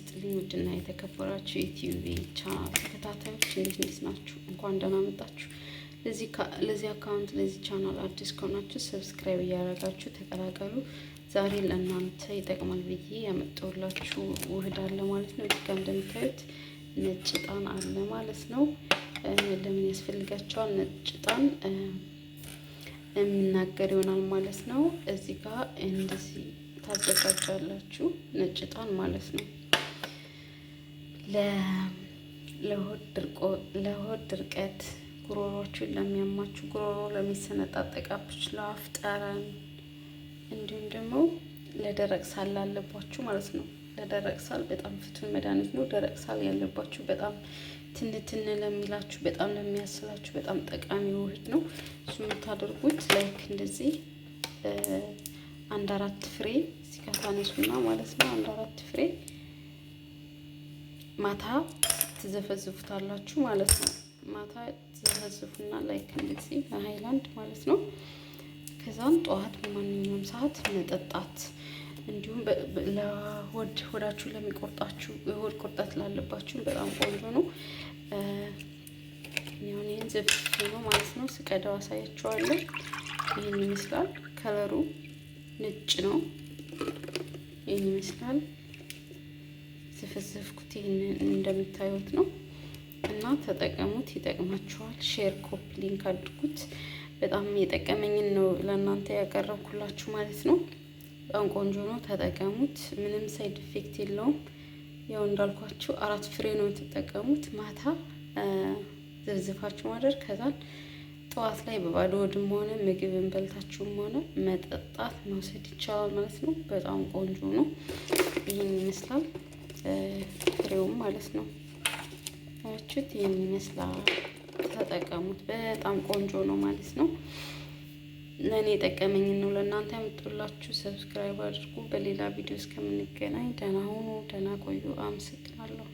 ይስጥልኝ ውድና የተከበራችሁ የዩቲዩብ ቻናል ተከታታዮች እንዴት ናችሁ? እንኳን ደህና መጣችሁ። ለዚህ አካውንት ለዚህ ቻናል አዲስ ከሆናችሁ ሰብስክራይብ እያደረጋችሁ ተቀላቀሉ። ዛሬ ለእናንተ ይጠቅማል ብዬ ያመጣሁላችሁ ውህድ አለ ማለት ነው። እዚህ ጋር እንደምታዩት ነጭ ዕጣን አለ ማለት ነው። ለምን ያስፈልጋቸዋል? ነጭ ዕጣን የምናገር ይሆናል ማለት ነው። እዚህ ጋር እንደዚህ ታዘጋጃላችሁ ነጭ ዕጣን ማለት ነው። ለሆድ ድርቀት፣ ጉሮሮችን ለሚያማችሁ፣ ጉሮሮ ለሚሰነጣጠቃችሁ፣ ለአፍ ጠረን እንዲሁም ደግሞ ለደረቅ ሳል ላለባችሁ ማለት ነው። ለደረቅ ሳል በጣም ፍቱን መድኃኒት ነው። ደረቅ ሳል ያለባችሁ በጣም ትንትን ለሚላችሁ፣ በጣም ለሚያስላችሁ በጣም ጠቃሚ ውህድ ነው። እሱ የምታደርጉት ላይክ እንደዚህ 1-4 ፍሬ እዚህ ጋር ታነሱና ማለት ነው። 1-4 ፍሬ ማታ ትዘፈዝፉታላችሁ ማለት ነው። ማታ ትዘፈዝፉና ላይክ እንደዚህ በሃይላንድ ማለት ነው። ከዛም ጠዋት በማንኛውም ሰዓት መጠጣት። እንዲሁም ሆዳችሁ ለሚቆርጣችሁ፣ የሆድ ቁርጠት ላለባችሁ በጣም ቆንጆ ነው። ይሄን ዘፍዝፌ ነው ማለት ነው። ስቀዳው አሳያችኋለሁ። ይሄን ይመስላል። ከለሩ ነጭ ነው። ይሄን ይመስላል። ዘፈዘፍኩት። ይሄን እንደምታዩት ነው እና ተጠቀሙት፣ ይጠቅማችኋል። ሼር፣ ኮፒ ሊንክ አድርጉት። በጣም የጠቀመኝን ነው ለእናንተ ያቀረብኩላችሁ ማለት ነው። በጣም ቆንጆ ነው፣ ተጠቀሙት። ምንም ሳይድ ኢፌክት የለውም። ያው እንዳልኳችሁ 4 ፍሬ ነው የተጠቀሙት። ማታ ዘፍዝፋችሁ ማደር፣ ከዛን ጠዋት ላይ በባዶ ሆድም ሆነ ምግብን በልታችሁም ሆነ መጠጣት መውሰድ ይቻላል ማለት ነው። በጣም ቆንጆ ነው። ይህን ይመስላል ፍሬውም ማለት ነው። አያችሁት? ይህን ይመስላል። ተጠቀሙት። በጣም ቆንጆ ነው ማለት ነው። ለእኔ የጠቀመኝን ነው ለእናንተ ያመጣሁላችሁ። ሰብስክራይብ አድርጉ። በሌላ ቪዲዮ እስከምንገናኝ ደህና ሁኑ፣ ደህና ቆዩ። አመሰግናለሁ።